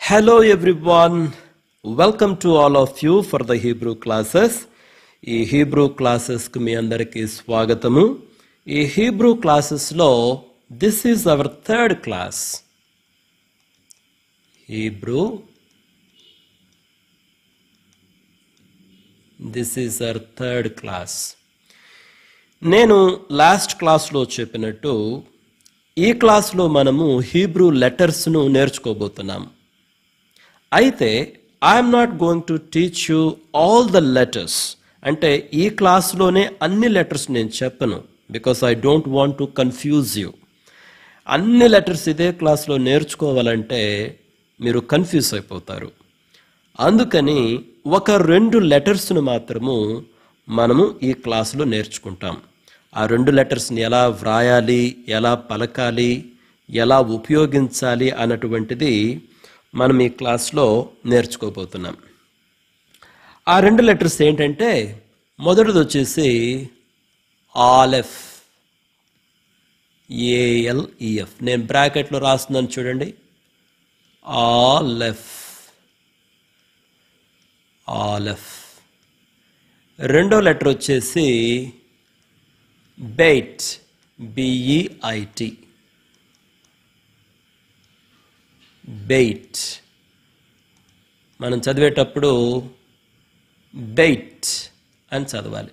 Hello everyone, welcome to all of you for the Hebrew classes. ఈ Hebrew క్లాసెస్కి మీ అందరికీ స్వాగతము. ఈ హీబ్రూ క్లాసెస్లో this is our third class. Hebrew, this is our third class. నేను లాస్ట్ క్లాస్లో చెప్పినట్టు ఈ క్లాస్లో మనము హీబ్రూ లెటర్స్ను నేర్చుకోబోతున్నాం. అయితే I'm not going to teach you all the letters. అంటే ఈ క్లాస్లోనే అన్ని లెటర్స్ నేను చెప్పను, because I don't want to confuse you. అన్ని లెటర్స్ ఇదే క్లాస్లో నేర్చుకోవాలంటే మీరు కన్ఫ్యూజ్ అయిపోతారు. అందుకని ఒక 2 లెటర్స్ను మాత్రము మనము ఈ క్లాసులో నేర్చుకుంటాం. ఆ 2 లెటర్స్ని ఎలా వ్రాయాలి, ఎలా పలకాలి, ఎలా ఉపయోగించాలి అన్నటువంటిది మనం ఈ క్లాస్లో నేర్చుకోబోతున్నాం. ఆ 2 లెటర్స్ ఏంటంటే, మొదటిది వచ్చేసి ఆలెఫ్, ALEF. నేను బ్రాకెట్లో రాస్తున్నాను చూడండి, ఆలెఫ్, ఆలెఫ్. రెండో లెటర్ వచ్చేసి బెయిట్, BEIT, బెయిట్. మనం చదివేటప్పుడు బెయిట్ అని చదవాలి,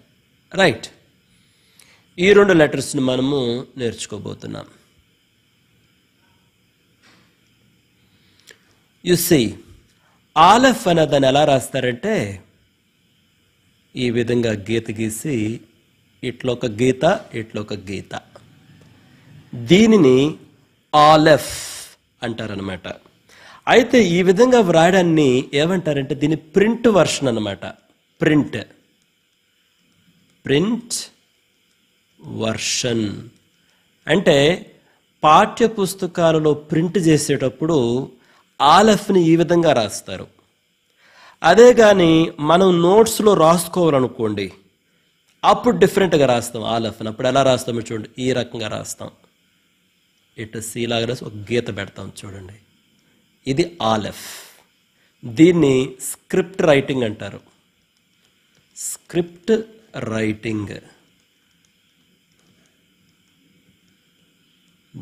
రైట్? ఈ 2 లెటర్స్ని మనము నేర్చుకోబోతున్నాం. యు సీ, ఆలెఫ్ అనే దాన్ని ఎలా రాస్తారంటే, ఈ విధంగా గీత గీసి ఇట్లొక గీత, ఇట్లొక గీత. దీనిని ఆలెఫ్ అంటారనమాట. అయితే ఈ విధంగా వ్రాయడాన్ని ఏమంటారంటే, దీని ప్రింట్ వర్షన్ అనమాట. ప్రింట్ వర్షన్ అంటే పాఠ్య పుస్తకాలలో ప్రింట్ చేసేటప్పుడు ఆలెఫ్ని ఈ విధంగా రాస్తారు. అదే కానీ మనం నోట్స్లో రాసుకోవాలనుకోండి, అప్పుడు డిఫరెంట్గా రాస్తాం ఆలెఫ్ని. అప్పుడు ఎలా రాస్తామో చూడండి, ఈ రకంగా రాస్తాం. ఇటు సీలాగా రాసి ఒక గీత పెడతాం చూడండి, ఇది ఆలెఫ్. దీన్ని స్క్రిప్ట్ రైటింగ్ అంటారు. స్క్రిప్ట్ రైటింగ్,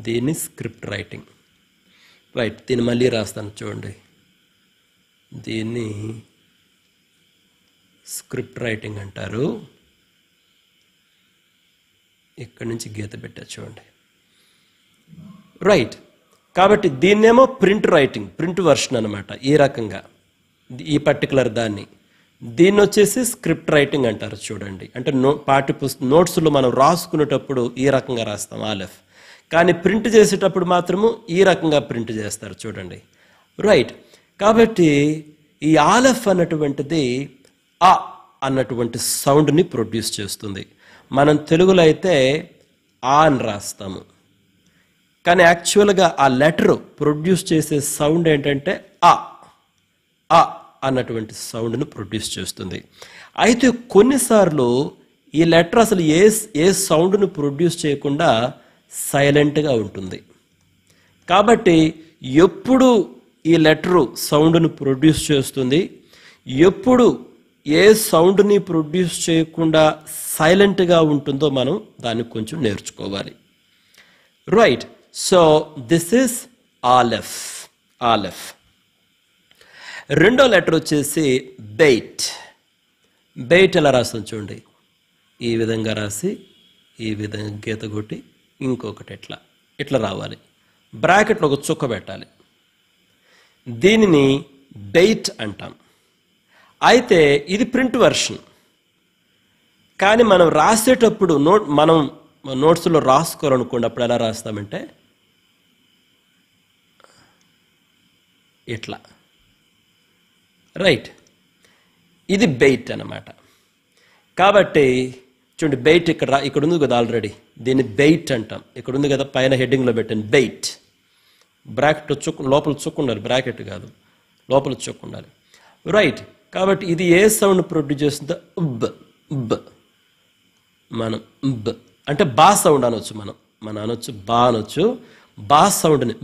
దీన్ని స్క్రిప్ట్ రైటింగ్, రైట్? దీన్ని మళ్ళీ రాస్తాను చూడండి, దీన్ని స్క్రిప్ట్ రైటింగ్ అంటారు. ఇక్కడి నుంచి గీత పెట్టా చూడండి, రైట్? కాబట్టి దీన్నేమో ప్రింట్ రైటింగ్, ప్రింట్ వర్షన్ అనమాట. ఈ రకంగా ఈ పర్టికులర్ దాన్ని, దీన్ని వచ్చేసి స్క్రిప్ట్ రైటింగ్ అంటారు చూడండి. అంటే నోట్స్లో మనం రాసుకునేటప్పుడు ఈ రకంగా రాస్తాం ఆలెఫ్, కానీ ప్రింట్ చేసేటప్పుడు మాత్రము ఈ రకంగా ప్రింట్ చేస్తారు చూడండి, రైట్? కాబట్టి ఈ ఆలెఫ్ అన్నటువంటిది ఆ అన్నటువంటి సౌండ్ని ప్రొడ్యూస్ చేస్తుంది. మనం తెలుగులో అయితే ఆ అని రాస్తాము, కానీ యాక్చువల్గా ఆ లెటర్ ప్రొడ్యూస్ చేసే సౌండ్ ఏంటంటే ఆ అన్నటువంటి సౌండ్ను ప్రొడ్యూస్ చేస్తుంది. అయితే కొన్నిసార్లు ఈ లెటర్ అసలు ఏ సౌండ్ను ప్రొడ్యూస్ చేయకుండా సైలెంట్గా ఉంటుంది. కాబట్టి ఎప్పుడు ఈ లెటరు సౌండ్ను ప్రొడ్యూస్ చేస్తుంది, ఎప్పుడు ఏ సౌండ్ని ప్రొడ్యూస్ చేయకుండా సైలెంట్గా ఉంటుందో మనం దాన్ని కొంచెం నేర్చుకోవాలి, right? So this is aleph, aleph. రెండో లెటర్ వచ్చేసి బెయిట్. బెయిట్ ఎలా రాస్తాం చూడండి, ఈ విధంగా రాసి ఈ విధంగా గీత కొట్టి ఇంకొకటి ఇట్లా రావాలి. బ్రాకెట్లో ఒక చుక్క పెట్టాలి. దీనిని బెయిట్ అంటాం. అయితే ఇది ప్రింట్ వర్షన్, కానీ మనం రాసేటప్పుడు మనం నోట్స్లో రాసుకోవాలనుకోండి, అప్పుడు ఎలా రాస్తామంటే ఇట్లా, రైట్? ఇది బెయిట్ అన్నమాట. కాబట్టి చూడండి, బెయిట్ ఇక్కడ ఉంది కదా ఆల్రెడీ, దీన్ని బెయిట్ అంటాం. ఇక్కడ ఉంది కదా, పైన హెడ్డింగ్లో పెట్టండి బెయిట్. బ్రాకెట్ లోపల చుక్క ఉండాలి, బ్రాకెట్ కాదు, లోపల చుక్క ఉండాలి, రైట్? కాబట్టి ఇది ఏ సౌండ్ ప్రొడ్యూస్ చేస్తుందో ఉబ్. మనం ఉబ్ అంటే బా సౌండ్ అనొచ్చు, మనం అనొచ్చు బా అనొచ్చు. బా సౌండ్ని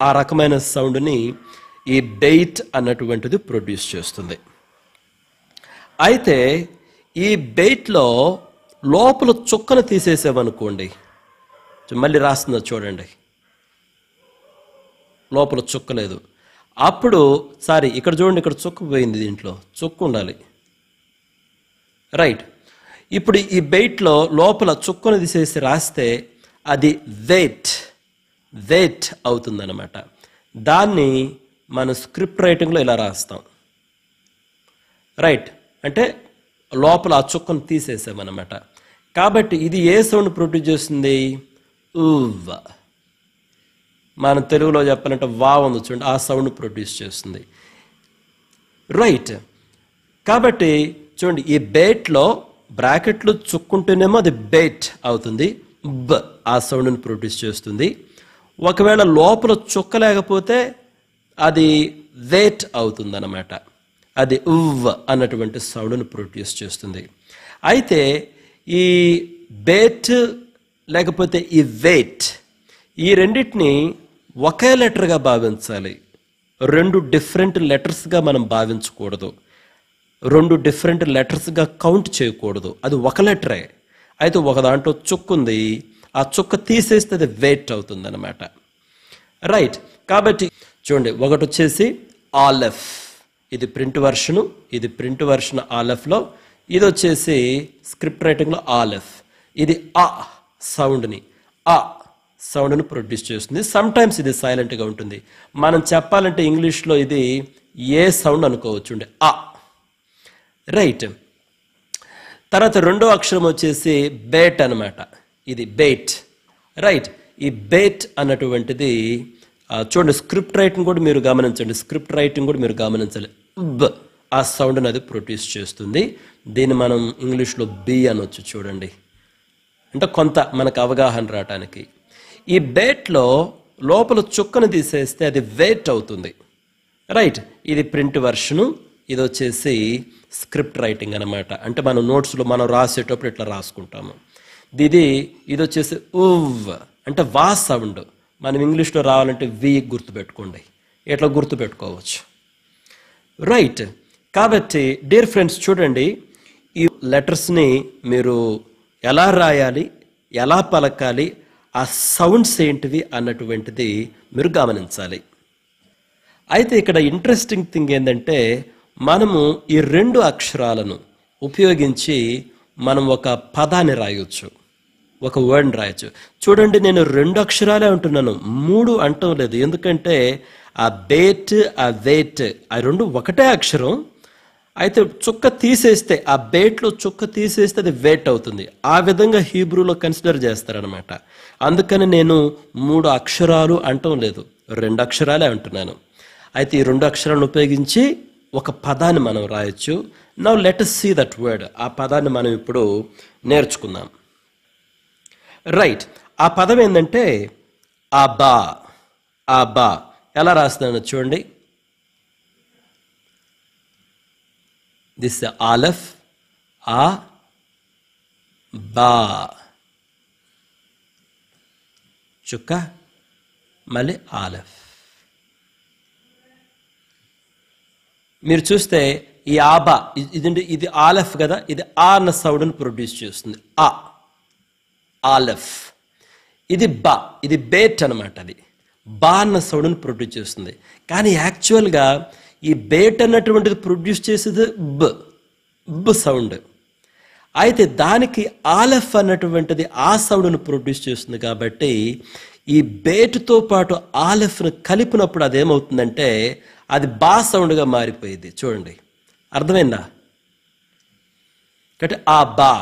ఆ రకమైన సౌండ్ని ఈ బెయిట్ అన్నటువంటిది ప్రొడ్యూస్ చేస్తుంది. అయితే ఈ బెయిట్లో లోపల చుక్కను తీసేసామనుకోండి, మళ్ళీ రాస్తుందో చూడండి, లోపల చుక్క లేదు. అప్పుడు ఇక్కడ చూడండి, ఇక్కడ చుక్క పోయింది, దీంట్లో చుక్క ఉండాలి. రైట్, ఇప్పుడు ఈ బెయిట్లో లోపల చుక్కను తీసేసి రాస్తే అది వెయిట్ అవుతుందన్నమాట. దాన్ని మనం స్క్రిప్ట్ రైటింగ్లో ఇలా రాస్తాం. రైట్, అంటే లోపల ఆ చుక్కను తీసేసామన్నమాట. కాబట్టి ఇది ఏ సౌండ్ ప్రొడ్యూస్ చేస్తుంది? ఉవ్వ. మనం తెలుగులో చెప్పాలంటే వా ఉంది చూడండి, ఆ సౌండ్ ప్రొడ్యూస్ చేస్తుంది. రైట్, కాబట్టి చూడండి, ఈ బెయిట్లో బ్రాకెట్లు చుక్కుంటేనేమో అది బెయిట్ అవుతుంది, ఆ సౌండ్ని ప్రొడ్యూస్ చేస్తుంది. ఒకవేళ లోపల చుక్క లేకపోతే అది వెయిట్ అవుతుంది అన్నమాట. అది ఉవ్వ అన్నటువంటి సౌండ్ని ప్రొడ్యూస్ చేస్తుంది. అయితే ఈ బెయిట్ లేకపోతే ఈ వెయిట్, ఈ రెండింటిని ఒకే లెటర్గా భావించాలి. రెండు డిఫరెంట్ లెటర్స్గా మనం భావించకూడదు, రెండు డిఫరెంట్ లెటర్స్గా కౌంట్ చేయకూడదు. అది ఒక లెటరే. అయితే ఒక దాంట్లో చుక్క ఉంది, ఆ చుక్క తీసేస్తే అది వెయిట్ అవుతుంది అన్నమాట. రైట్, కాబట్టి చూడండి, ఒకటి వచ్చేసి ఆలెఫ్, ఇది ప్రింట్ వర్షను, ఇది ప్రింట్ వర్షన్ ఆలెఫ్లో, ఇది వచ్చేసి స్క్రిప్ట్ రైటింగ్లో ఆలెఫ్. ఇది ఆ సౌండ్ని ప్రొడ్యూస్ చేస్తుంది. సమ్టైమ్స్ ఇది సైలెంట్గా ఉంటుంది. మనం చెప్పాలంటే ఇంగ్లీష్లో ఇది ఏ సౌండ్ అనుకోవచ్చు, ఆ. రైట్, తర్వాత రెండో అక్షరం వచ్చేసి బేట్ అనమాట, ఇది బెయిట్. రైట్, ఈ బెయిట్ అన్నటువంటిది చూడండి, స్క్రిప్ట్ రైటింగ్ కూడా మీరు గమనించండి, స్క్రిప్ట్ రైటింగ్ కూడా మీరు గమనించాలి. ఆ సౌండ్ని అది ప్రొడ్యూస్ చేస్తుంది. దీన్ని మనం ఇంగ్లీష్లో బి అనొచ్చు చూడండి, అంటే కొంత మనకు అవగాహన రావటానికి. ఈ బెయిట్లో లోపల చుక్కను తీసేస్తే అది వెయిట్ అవుతుంది. రైట్, ఇది ప్రింట్ వర్షను, ఇది వచ్చేసి స్క్రిప్ట్ రైటింగ్ అనమాట. అంటే మనం నోట్స్లో మనం రాసేటప్పుడు ఇట్లా రాసుకుంటాము. ఇది వచ్చేసి ఉవ్, అంటే వా సౌండ్. మనం ఇంగ్లీష్లో రావాలంటే వి గుర్తుపెట్టుకోండి, ఇట్లా గుర్తుపెట్టుకోవచ్చు. రైట్, కాబట్టి డియర్ ఫ్రెండ్స్ చూడండి, ఈ లెటర్స్ని మీరు ఎలా రాయాలి, ఎలా పలకాలి, ఆ సౌండ్స్ ఏంటివి అన్నటువంటిది మీరు గమనించాలి. అయితే ఇక్కడ ఇంట్రెస్టింగ్ థింగ్ ఏంటంటే, మనము ఈ రెండు అక్షరాలను ఉపయోగించి మనం ఒక పదాన్ని రాయొచ్చు, ఒక వర్డ్ని రాయొచ్చు. చూడండి, నేను రెండు అక్షరాలే అంటున్నాను, మూడు అంటం లేదు. ఎందుకంటే ఆ బెయిట్, ఆ వెయిట్, ఆ రెండు ఒకటే అక్షరం. అయితే చుక్క తీసేస్తే, ఆ బెయిట్లో చుక్క తీసేస్తే అది వెయిట్ అవుతుంది. ఆ విధంగా హీబ్రూలో కన్సిడర్ చేస్తారనమాట. అందుకని నేను మూడు అక్షరాలు అంటం లేదు, రెండు అక్షరాలే అంటున్నాను. అయితే ఈ రెండు అక్షరాలను ఉపయోగించి ఒక పదాన్ని మనం రాయొచ్చు. Now let us see that word. ఆ పదాన్ని మనం ఇప్పుడు నేర్చుకుందాం. రైట్, ఆ పదం ఏంటంటే అబా. అబా ఎలా రాస్తున్నాను చూడండి, దిస్ ఆలెఫ్, ఆ బా, చుక్క, మళ్ళీ ఆలెఫ్. మీరు చూస్తే ఈ ఆబా, ఇది ఆలెఫ్ కదా, ఇది ఆ అన్న సౌండ్ని ప్రొడ్యూస్ చేస్తుంది, ఆ ఆలెఫ్. ఇది బా, ఇది బేట్ అనమాట, అది బా అన్న సౌండ్ని ప్రొడ్యూస్ చేస్తుంది. కానీ యాక్చువల్గా ఈ బేట్ అన్నటువంటిది ప్రొడ్యూస్ చేసేది బ్ సౌండ్. అయితే దానికి ఆలెఫ్ అన్నటువంటిది ఆ సౌండ్ను ప్రొడ్యూస్ చేస్తుంది. కాబట్టి ఈ బేట్తో పాటు ఆలెఫ్ను కలిపినప్పుడు అదేమవుతుందంటే అది బా సౌండ్గా మారిపోయింది. చూడండి, అర్థమైందా? కాబట్టి ఆ బా,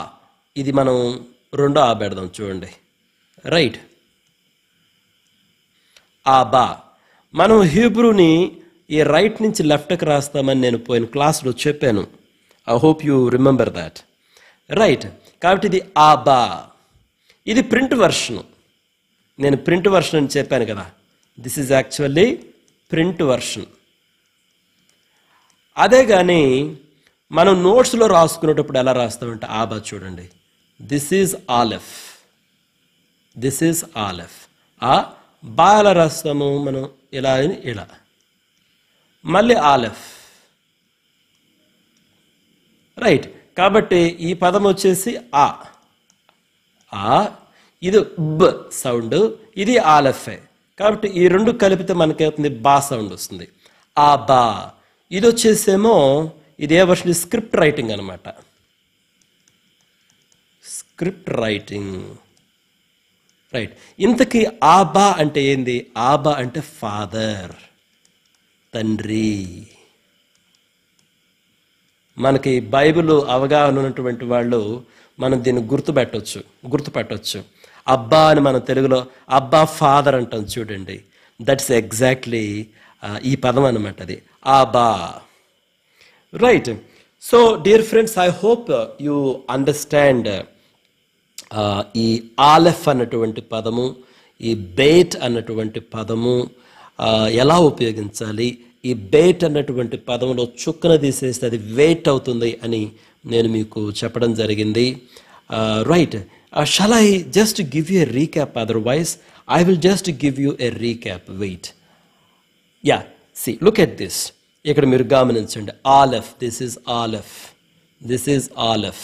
ఇది మనం రెండో ఆ పెడదాం చూడండి. రైట్, ఆ బా. మనం హీబ్రూని ఈ రైట్ నుంచి లెఫ్ట్కి రాస్తామని నేను పోయిన క్లాస్లో చెప్పాను. I hope you remember that. Right, కాబట్టి ఇది ఆ బా. ఇది ప్రింట్ వర్షన్. నేను ప్రింట్ వర్షన్ అని చెప్పాను కదా, this is actually print version. అదే కానీ మనం నోట్స్లో రాసుకునేటప్పుడు ఎలా రాస్తామంటే ఆబా చూడండి, this is aleph, this is ఆలెఫ్. ఆ బా ఎలా రాస్తాము మనం, ఇలా ఇలా. మళ్ళీ ఆలెఫ్. రైట్. కాబట్టి ఈ పదం వచ్చేసి ఆ, ఇది బ్ సౌండ్, ఇది ఆలెఫే. కాబట్టి ఈ రెండు కలిపితే మనకేమవుతుంది, బా సౌండ్ వస్తుంది. ఆ బా. ఇది వచ్చేసేమో ఇది ఏ వర్షన్, స్క్రిప్ట్ రైటింగ్ అనమాట. Script writing. రైట్. ఇంతకీ ఆబా అంటే ఏంది? ఆబా అంటే ఫాదర్, తండ్రి. మనకి బైబిల్ అవగాహన ఉన్నటువంటి వాళ్ళు మనం దీన్ని గుర్తుపెట్టవచ్చు. అబ్బా అని మనం తెలుగులో అబ్బా ఫాదర్ అంటాం చూడండి. దట్స్ ఎగ్జాక్ట్లీ ఈ పదం అనమాట, అది Aba. Right. So dear friends, I hope you understand ఈ ఆలెఫ్ అన్నటువంటి పదము, ఈ బేట్ అన్నటువంటి పదము ఎలా ఉపయోగించాలి. ఈ బేట్ అన్నటువంటి పదంలో చుక్కన తీసేస్తే అది వెయిట్ అవుతుంది అని నేను మీకు చెప్పడం జరిగింది. Right. Shall I just give you a recap? Otherwise I will just give you a recap. Wait. Yeah, see, look at this. ఇక్కడ మీరు గమనించండి. Aleph, this is aleph, this is aleph.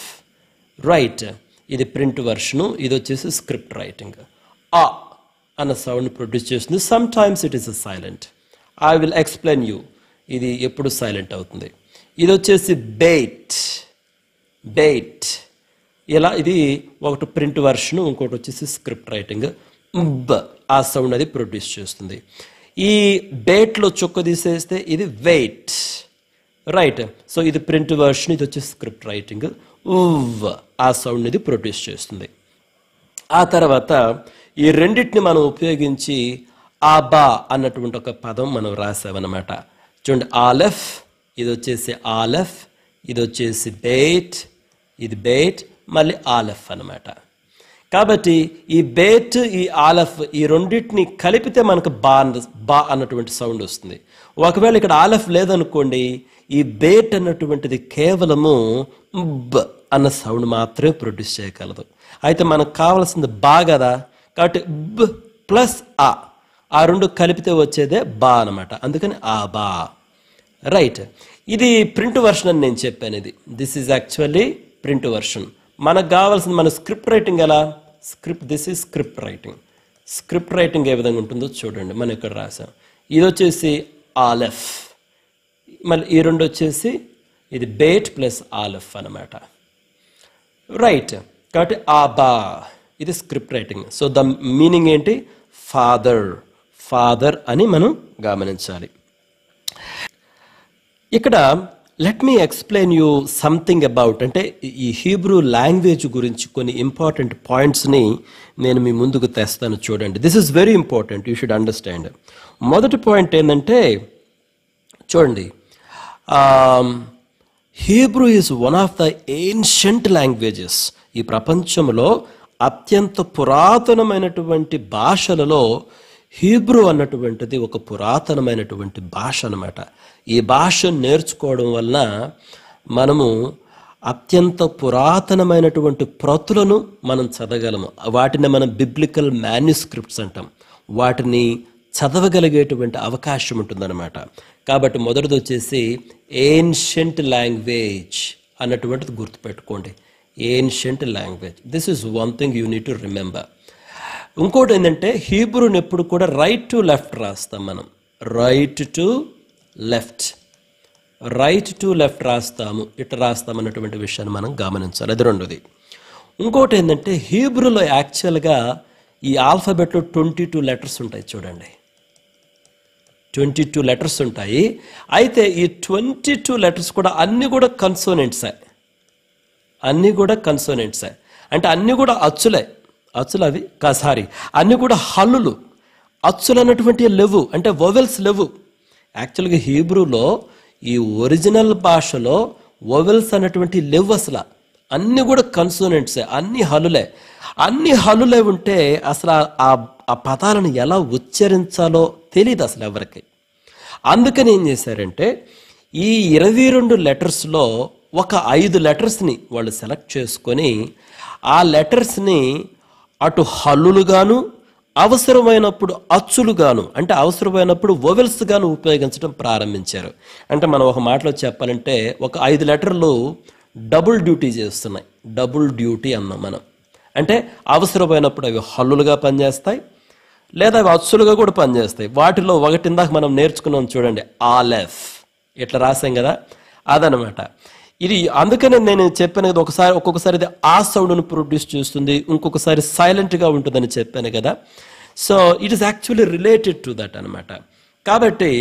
Right. ఇది ప్రింట్ వర్షను, ఇది వచ్చేసి script writing. ఆ అన్న sound produce చేస్తుంది. Some times it is silent. I will explain you ఇది ఎప్పుడు సైలెంట్ అవుతుంది. ఇది వచ్చేసి బెయిట్, బెయిట్. ఇలా ఇది ఒకటి ప్రింట్ వర్షను, ఇంకోటి వచ్చేసి స్క్రిప్ట్ రైటింగ్. బ్ ఆ సౌండ్ అది ప్రొడ్యూస్ చేస్తుంది. ఈ బేట్లో చుక్క తీసేస్తే ఇది వెయిట్. రైట్. సో ఇది ప్రింట్ వర్షన్, ఇది వచ్చేసి స్క్రిప్ట్ రైటింగ్. ఉవ్ ఆ సౌండ్ ఇది ప్రొడ్యూస్ చేస్తుంది. ఆ తర్వాత ఈ రెండింటిని మనం ఉపయోగించి ఆబా అన్నటువంటి ఒక పదం మనం రాసామన్నమాట. చూడండి, ఆలెఫ్, ఇది వచ్చేసి ఆలెఫ్, ఇది వచ్చేసి బేట్, ఇది బేట్, మళ్ళీ ఆలెఫ్ అన్నమాట. కాబట్టి ఈ బేట్, ఈ ఆలెఫ్, ఈ రెండింటిని కలిపితే మనకు బా అన్నటువంటి సౌండ్ వస్తుంది. ఒకవేళ ఇక్కడ ఆలెఫ్ లేదనుకోండి, ఈ బేట్ అన్నటువంటిది కేవలము బ్ అన్న సౌండ్ మాత్రమే ప్రొడ్యూస్ చేయగలదు. అయితే మనకు కావాల్సింది బా కదా, కాబట్టి బ్ ప్లస్ ఆ రెండు కలిపితే వచ్చేదే బా అనమాట. అందుకని ఆ బా. రైట్. ఇది ప్రింట్ వర్షన్ అని నేను చెప్పాను. ఇది this is actually print version. మనకు కావాల్సింది మన స్క్రిప్ట్ రైటింగ్ ఎలా, this is script writing. Script writing ఏ విధంగా ఉంటుందో చూడండి. మనం ఇక్కడ రాసాం. ఇది వచ్చేసి ఆలెఫ్, మళ్ళీ ఈ రెండు వచ్చేసి ఇది బేట్ ప్లస్ ఆలెఫ్ అనమాట. రైట్. కాబట్టి ఆబా ఇది script writing. So the meaning ఏంటి? ఫాదర్, ఫాదర్ అని మనం గమనించాలి. ఇక్కడ let me explain you something about, అంటే ఈ హీబ్రూ లాంగ్వేజ్ గురించి కొన్ని ఇంపార్టెంట్ పాయింట్స్ని నేను మీ ముందుకు తెస్తాను. చూడండి, this is very important, you should understand. మొదటి పాయింట్ ఏంటంటే చూడండి, Hebrew is one of the ancient languages. ఈ ప్రపంచంలో అత్యంత పురాతనమైనటువంటి భాషలలో హీబ్రూ అన్నటువంటిది ఒక పురాతనమైనటువంటి భాష అన్నమాట. ఈ భాష నేర్చుకోవడం వలన మనము అత్యంత పురాతనమైనటువంటి ప్రతులను మనం చదవగలము. వాటిని మనం బిబ్లికల్ మాన్యుస్క్రిప్ట్స్ అంటాం. వాటిని చదవగలిగేటువంటి అవకాశం ఉంటుందన్నమాట. కాబట్టి మొదటిది వచ్చేసి ఏన్షియంట్ లాంగ్వేజ్ అన్నటువంటిది గుర్తుపెట్టుకోండి. Ancient language, this is one thing you need to remember. ఇంకోటి ఏంటంటే హీబ్రూని ఎప్పుడు కూడా రైట్ టు లెఫ్ట్ రాస్తాం మనం. Right to left, right to left రాస్తాము, ఇట్లా రాస్తాం అన్నటువంటి విషయాన్ని మనం గమనించాలి. అది రెండోది. ఇంకోటి ఏంటంటే హీబ్రూలో యాక్చువల్గా ఈ ఆల్ఫాబెట్లో 22 లెటర్స్ ఉంటాయి. చూడండి, 22 లెటర్స్ ఉంటాయి. అయితే ఈ 22 లెటర్స్ కూడా అన్నీ కూడా కన్సోనెంట్సే, అన్నీ కూడా కన్సోనెంట్సే. అంటే అన్నీ కూడా అచ్చులే, అచ్చులు అవి సారీ అన్నీ కూడా హల్లులు. అచ్చులు అన్నటువంటి లేవు, అంటే వొవెల్స్ లేవు. యాక్చువల్గా హీబ్రూలో ఈ ఒరిజినల్ భాషలో వొవెల్స్ అన్నటువంటి లేవు అసలు. అన్నీ కూడా కన్సోనెంట్సే, అన్ని హల్లులే. అన్ని హల్లులే ఉంటే అసలు ఆ పదాలను ఎలా ఉచ్చరించాలో తెలియదు అసలు ఎవరికి. అందుకని ఏం చేశారంటే ఈ 22 లెటర్స్లో ఒక 5 లెటర్స్ని వాళ్ళు సెలెక్ట్ చేసుకొని ఆ లెటర్స్ని అటు హల్లులుగాను అవసరమైనప్పుడు అచ్చులుగాను అంటే అవసరమైనప్పుడు వొవెల్స్ గాను ఉపయోగించడం ప్రారంభించారు. అంటే మనం ఒక మాటలో చెప్పాలంటే ఒక 5 లెటర్లు డబుల్ డ్యూటీ చేస్తున్నాయి. డబుల్ డ్యూటీ అన్నాం మనం. అంటే అవసరమైనప్పుడు అవి హల్లులుగా పనిచేస్తాయి, లేదా అవి అచ్చులుగా కూడా పనిచేస్తాయి. వాటిలో ఒకటి ఇందాక మనం నేర్చుకున్నాం చూడండి, ఆలెఫ్ ఇట్లా రాసాం కదా, అదనమాట. ఇది అందుకనే నేను చెప్పాను కదా, ఒక్కొక్కసారి ఇది ఆ సౌండ్ను ప్రొడ్యూస్ చేస్తుంది, ఇంకొకసారి సైలెంట్గా ఉంటుందని చెప్పాను కదా. So it is actually related to that అనమాట. కాబట్టి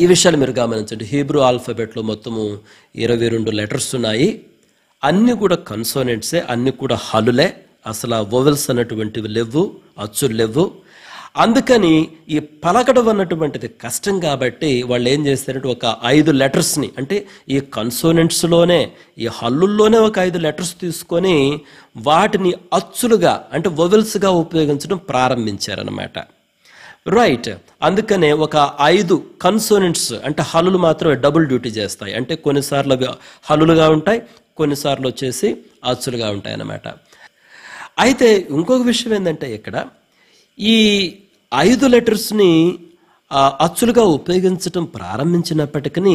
ఈ విషయాలు మీరు గమనించండి. హీబ్రూ ఆల్ఫాబెట్లో మొత్తము 22 లెటర్స్ ఉన్నాయి. అన్నీ కూడా కన్సోనెంట్సే, అన్నీ కూడా హలులే. అసలు ఆ వొవెల్స్ అన్నటువంటివి లేవు, అచ్చులు లేవు. అందుకని ఈ పలకడం అన్నటువంటిది కష్టం కాబట్టి వాళ్ళు ఏం చేస్తారంటే ఒక 5 లెటర్స్ని, అంటే ఈ కన్సోనెంట్స్లోనే ఈ హల్లుల్లోనే ఒక 5 లెటర్స్ తీసుకొని వాటిని అచ్చులుగా అంటే వొవెల్స్గా ఉపయోగించడం ప్రారంభించారనమాట. రైట్. అందుకనే ఒక 5 కన్సోనెంట్స్ అంటే హల్లులు మాత్రమే డబుల్ డ్యూటీ చేస్తాయి. అంటే కొన్నిసార్లు అవి హల్లులుగా ఉంటాయి, కొన్నిసార్లు వచ్చేసి అచ్చులుగా ఉంటాయి అన్నమాట. అయితే ఇంకొక విషయం ఏంటంటే ఇక్కడ ఈ 5 లెటర్స్ని అచ్చులుగా ఉపయోగించడం ప్రారంభించినప్పటికీ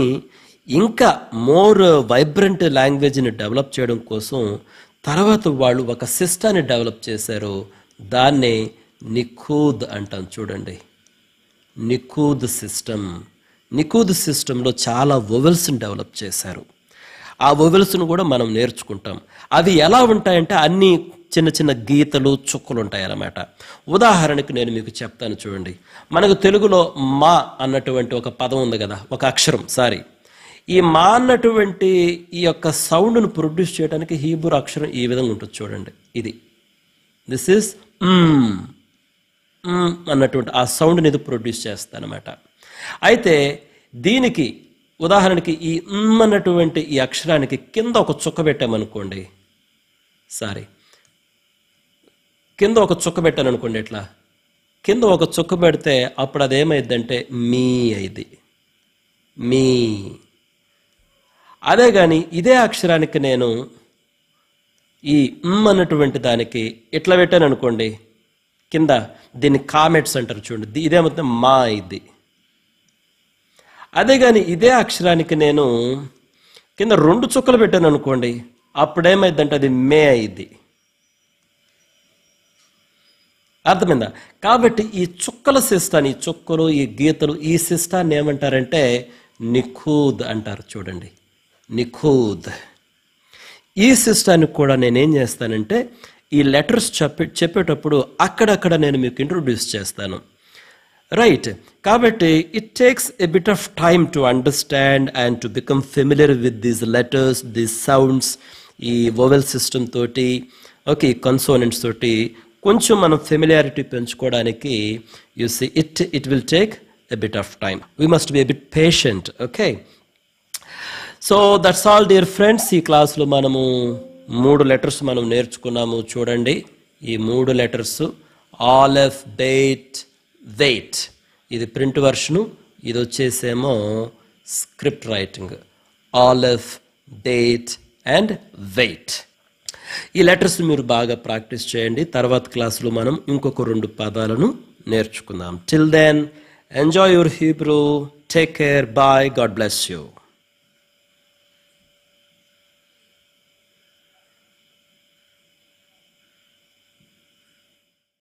ఇంకా మోర్ వైబ్రెంట్ లాంగ్వేజ్ని డెవలప్ చేయడం కోసం తర్వాత వాళ్ళు ఒక సిస్టాన్ని డెవలప్ చేశారు. దాన్నే నిఖూద్ అంటాం చూడండి. నిఖూద్ సిస్టంలో చాలా వొవెల్స్ని డెవలప్ చేశారు. ఆ వొవెల్స్ను కూడా మనం నేర్చుకుంటాం. అవి ఎలా ఉంటాయంటే అన్ని చిన్న చిన్న గీతలు చుక్కలు ఉంటాయి అన్నమాట. ఉదాహరణకు నేను మీకు చెప్తాను చూడండి. మనకు తెలుగులో మా అన్నటువంటి ఒక పదం ఉంది కదా, ఒక అక్షరం. ఈ మా అన్నటువంటి ఈ యొక్క సౌండ్ను ప్రొడ్యూస్ చేయడానికి హీబ్రూ అక్షరం ఈ విధంగా ఉంటుంది చూడండి. దిస్ ఈస్ అన్నటువంటి ఆ సౌండ్ని ఇది ప్రొడ్యూస్ చేస్తానమాట. అయితే దీనికి ఉదాహరణకి ఈ అన్నటువంటి ఈ అక్షరానికి కింద ఒక చుక్క పెట్టామనుకోండి, కింద ఒక చుక్క పెట్టాను అనుకోండి. ఇట్లా కింద ఒక చుక్క పెడితే అప్పుడు అదేమైందంటే మీ అయింది, మీ. అదే కానీ ఇదే అక్షరానికి నేను ఈ అన్నటువంటి దానికి ఇట్లా పెట్టాను అనుకోండి, కింద దీన్ని కామెట్స్ అంటారు చూడండి, ఇదేమవుతుంది మా అయింది. అదే కానీ ఇదే అక్షరానికి నేను కింద 2 చుక్కలు పెట్టాను అనుకోండి, అప్పుడేమైందంటే అది మే అయింది. అర్థమైందా? కాబట్టి ఈ చుక్కల సిస్టాన్ని, ఈ చుక్కలు, ఈ గీతలు, ఈ సిస్టాన్ని ఏమంటారంటే నిఖూద్ అంటారు చూడండి. నిఖూద్. ఈ సిస్టానికి కూడా నేనేం చేస్తానంటే ఈ లెటర్స్ చెప్పేటప్పుడు అక్కడక్కడ నేను మీకు ఇంట్రొడ్యూస్ చేస్తాను. రైట్. కాబట్టి it takes a bit of time to understand and to become familiar with these letters, these sounds. ఈ వొవెల్ సిస్టమ్ తోటి, ఓకే, కన్సోనెంట్స్ తోటి కొంచెం మనం ఫెమిలియారిటీ పెంచుకోవడానికి you see it will take a bit of time. We must be a bit patient. Okay, so that's all dear friends. ఈ క్లాస్లో మనము 3 letters మనం నేర్చుకున్నాము చూడండి. ఈ 3 లెటర్స్ ఆలెఫ్, బేట్, వెయిట్. ఇది ప్రింట్ వర్షను, ఇది వచ్చేసేమో script writing. Aleph, bet and vet. ఈ లెటర్స్ మీరు బాగా ప్రాక్టీస్ చేయండి. తర్వాత క్లాసులో మనం ఇంకొక 2 పదాలను నేర్చుకుందాం. Till then enjoy your Hebrew. Take care. Bye. God bless you.